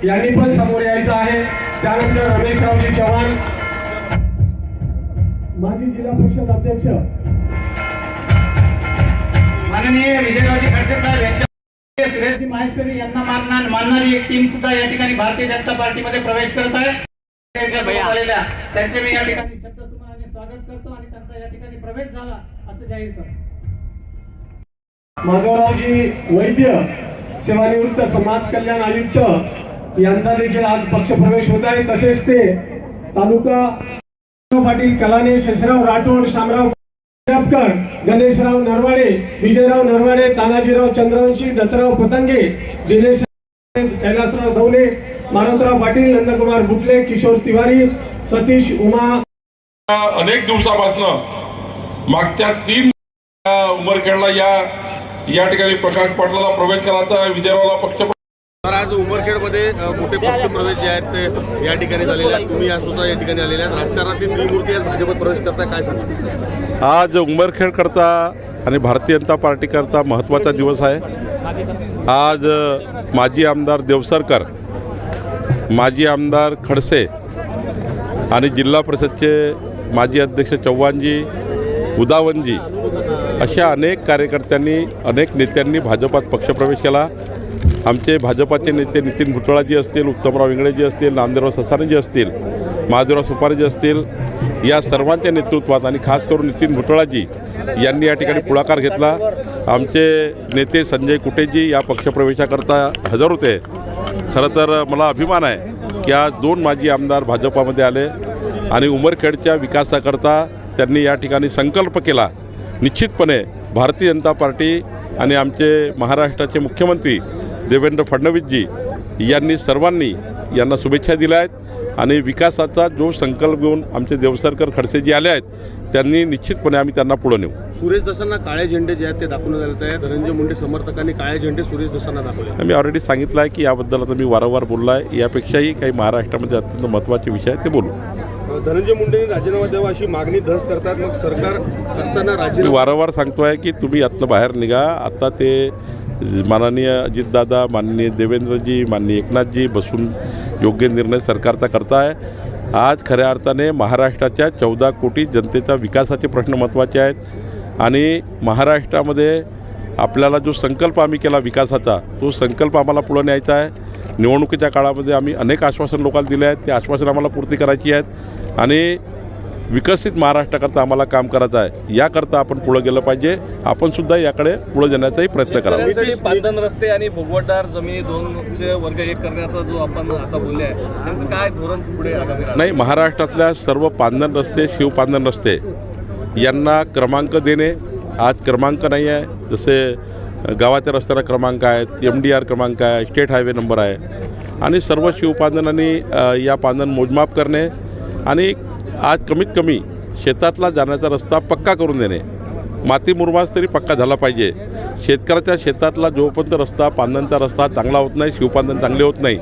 यांनी पण समोर यायचं आहे। त्यानंतर रमेशरावजी चव्हाण माजी जिल्हा परिषद अध्यक्ष, माननीय विजयरावजी खडसे साहेब यांच्या सुरेशजी माहेश्वरी यांना मानणारी एक टीम सुद्धा या ठिकाणी भारतीय जनता पार्टीमध्ये प्रवेश करत आहे। त्यांचे मी या ठिकाणी शब्दसुमनाने स्वागत करतो आणि त्यांचा या ठिकाणी प्रवेश झाला असं जाहीर करतो। माधवरावजी वैद्य सेवानिवृत्त समाज कल्याण आयुक्त यांचा देखील आज पक्षप्रवेश होत आहे। तसेच ते तालुका पाटील, कलाने, शशराव राठोड, शामराव कर, गणेशराव नरवाडे, विजयराव नरवाडे, तानाजीराव चंद्रवंशी, दत्तराव पतंगे, दिनेश कैलासराव धवले, मारुतराव पाटील, नंदकुमार बुटले, किशोर तिवारी, सतीश उमा। अनेक दिवसापासून मागच्या 3 उमरखेडला या ठिकाणी प्रकाश पाटलाला प्रवेश करायचा, विजयरावला पक्ष। तर आज उमरखेडमध्ये मोठे पक्ष प्रवेश जे आहेत ते या ठिकाणी झालेले आहेत। तुम्ही आज सुद्धा या ठिकाणी आलेले आहेत। राजकारणातील त्रिमूर्ती आज भाजपत प्रवेश करताय, काय सांगा? आज उमरखेड करता आणि भारतीय जनता पार्टी करता महत्त्वाचा दिवस आहे। आज माजी आमदार देवसरकर, माजी आमदार खडसे आणि जिल्हा परिषदचे माजी अध्यक्ष चव्हाणजी, उदावनजी अशा अनेक कार्यकर्त्यांनी, अनेक नेत्यांनी भाजपात पक्षप्रवेश केला। आमचे भाजपाचे नेते नितीन भुतळाजी असतील, उत्तमराव इंगळेजी असतील, नामदेवराव ससानेजी असतील, महादेवराव सुपारीजी असतील, या सर्वांच्या नेतृत्वात आणि खास करून नितीन भुतळाजी यांनी या ठिकाणी पुढाकार घेतला। आमचे नेते संजय कुटेजी या पक्षप्रवेशाकरता हजर होते। खरं तर मला अभिमान आहे की आज 2 माजी आमदार भाजपामध्ये आले आणि उमरखेडच्या विकासाकरता त्यांनी या ठिकाणी संकल्प केला। निश्चितपणे भारतीय जनता पार्टी आणि आमचे महाराष्ट्राचे मुख्यमंत्री देवेंद्र फडणवीसजी यांनी सर्वांनी यांना शुभेच्छा दिल्या आहेत आणि विकासाचा जो संकल्प घेऊन आमचे देवसरकर खडसेजी आले आहेत, त्यांनी निश्चितपणे आम्ही त्यांना पुढे नेऊ। सुरेश दसांना काळे झेंडे जे आहेत ते दाखवण्यात आले आहेत। धनंजय मुंडे समर्थकांनी काळे झेंडे सुरेश दसांना दाखवले। मी ऑलरेडी सांगितलं आहे की याबद्दल आता मी वारंवार बोललो आहे। यापेक्षाही काही महाराष्ट्रामध्ये अत्यंत महत्त्वाचे विषय आहेत ते बोलू। धनंजय मुंडेंनी राजीनामा द्यावा अशी मागणी धस करतात, मग सरकार असताना मी राजीनामा। वारंवार सांगतो आहे की तुम्ही यातनं बाहेर निघा। आता ते माननीय अजितदादा, माननीय देवेंद्रजी, माननीय एकनाथजी बसून योग्य निर्णय सरकारचा करताय। आज खऱ्या अर्थाने महाराष्ट्राच्या 14 कोटी जनतेचा विकासाचे प्रश्न महत्त्वाचे आहेत आणि महाराष्ट्रामध्ये आपल्याला जो संकल्प आम्ही केला विकासाचा, तो संकल्प आम्हाला पुढे न्यायचा आहे। निवडणुकीच्या काळामध्ये आम्ही अनेक आश्वासन लोकांना दिले आहेत, ते आश्वासन आम्हाला पूर्ती करायची आहेत आणि विकसित महाराष्ट्राकरता आम्हाला काम करायचं आहे। याकरता आपण पुढे गेलं पाहिजे। आपण सुद्धा याकडे पुढे जाण्याचाही प्रयत्न करावा। पांदन रस्ते आणि भोगवटदार जमिनी 2चे वर्ग 1 करण्याचा जो आपण आता बोलले आहे, त्यामुळे काय धोरण पुढे आगामी? नाही, महाराष्ट्रातल्या सर्व पांदन रस्ते, शिवपांदन रस्ते यांना क्रमांक देणे। आज क्रमांक नाही आहे, जसे गावाच्या रस्त्याला क्रमांक आहेत, MDR क्रमांक आहे, स्टेट हायवे नंबर आहे आणि सर्व शिवपांदनांनी या पांदन मोजमाप करणे आणि आज कमीत कमी शेतातला जाण्याचा रस्ता पक्का करून देणे। माती मुरमास तरी पक्का झाला पाहिजे। शेतकऱ्याच्या शेतातला जोपर्यंत रस्ता, पांदनचा रस्ता चांगला होत नाही, शिवपांदन चांगले होत नाही,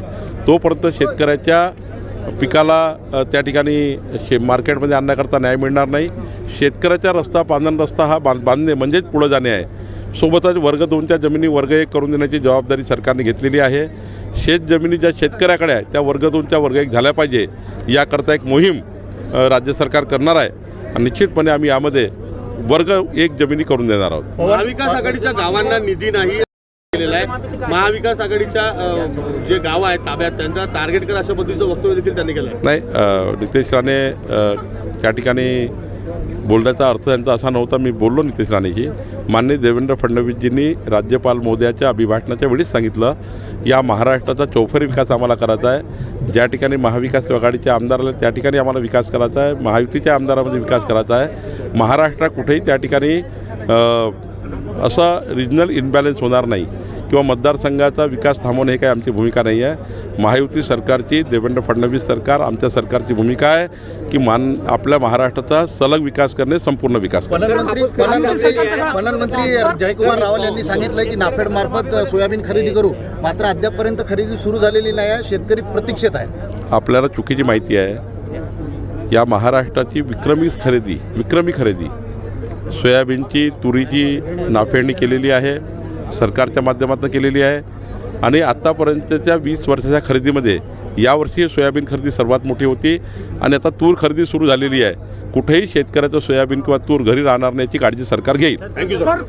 तोपर्यंत शेतकऱ्याच्या पिकाला त्या ठिकाणी मार्केटमध्ये आणण्याकरता न्याय मिळणार नाही। शेतकऱ्याचा रस्ता, पांदन रस्ता हा बांधणे म्हणजेच पुढे जाणे आहे। सोबतच वर्ग 2च्या जमिनी वर्ग 1 करून देण्याची जबाबदारी सरकारने घेतलेली आहे। शेत जमिनी ज्या शेतकऱ्याकडे आहे त्या वर्ग 2च्या वर्ग 1 झाल्या पाहिजे, याकरता एक मोहीम राज्य सरकार करणार आहे आणि निश्चितपणे आम्ही यामध्ये वर्ग 1 जमिनी करून देणार आहोत। महाविकास आघाडीच्या गावांना निधी नाही केलेला आहे। महाविकास आघाडीच्या जे गाव आहेत ताब्यात त्यांचा टार्गेट कर अशा पद्धतीचं वक्तव्य देखील त्यांनी केलं आहे। नाही, नितेश राणे त्या ठिकाणी बोलण्याचा अर्थ त्यांचा असा नव्हता। मी बोललो नितेश राणेशी। माननीय देवेंद्र फडणवीसजींनी राज्यपाल महोदयाच्या अभिभाषणाच्या वेळीच सांगितलं, या महाराष्ट्राचा चौफेर विकास आम्हाला करायचा आहे। ज्या ठिकाणी महाविकास आघाडीचे आमदार आले त्या ठिकाणी आम्हाला विकास करायचा आहे, महायुतीच्या आमदारामध्ये विकास करायचा आहे। महाराष्ट्रात कुठेही त्या ठिकाणी असा रिजनल इनबॅलन्स होणार नाही किंवा मतदारसंघाचा विकास थांबवणे हे काही आमची भूमिका नाही आहे। महायुती सरकारची, देवेंद्र फडणवीस सरकार, आमच्या सरकारची भूमिका आहे की आपल्या महाराष्ट्राचा सलग विकास करणे, संपूर्ण विकास करणे। पणन मंत्री जयकुमार रावल यांनी सांगितलं की नाफेड मार्फत सोयाबीन खरेदी करू, मात्र अद्यापपर्यंत खरेदी सुरू झालेली नाही आहे, शेतकरी प्रतीक्षेत आहे। आपल्याला चुकीची माहिती आहे। या महाराष्ट्राची विक्रमी खरेदी सोयाबीनची, तुरीची नाफेडणी केलेली आहे, सरकारच्या माध्यमातून केलेली आहे आणि आत्तापर्यंतच्या 20 वर्षाच्या खरेदीमध्ये यावर्षी सोयाबीन खरेदी सर्वात मोठी होती आणि आता तूर खरेदी सुरू झालेली आहे. कुठेही शेतकऱ्याचं सोयाबीन किंवा तूर घरी राहणार नाही याची काळजी सरकार घेईल. Thank you sir.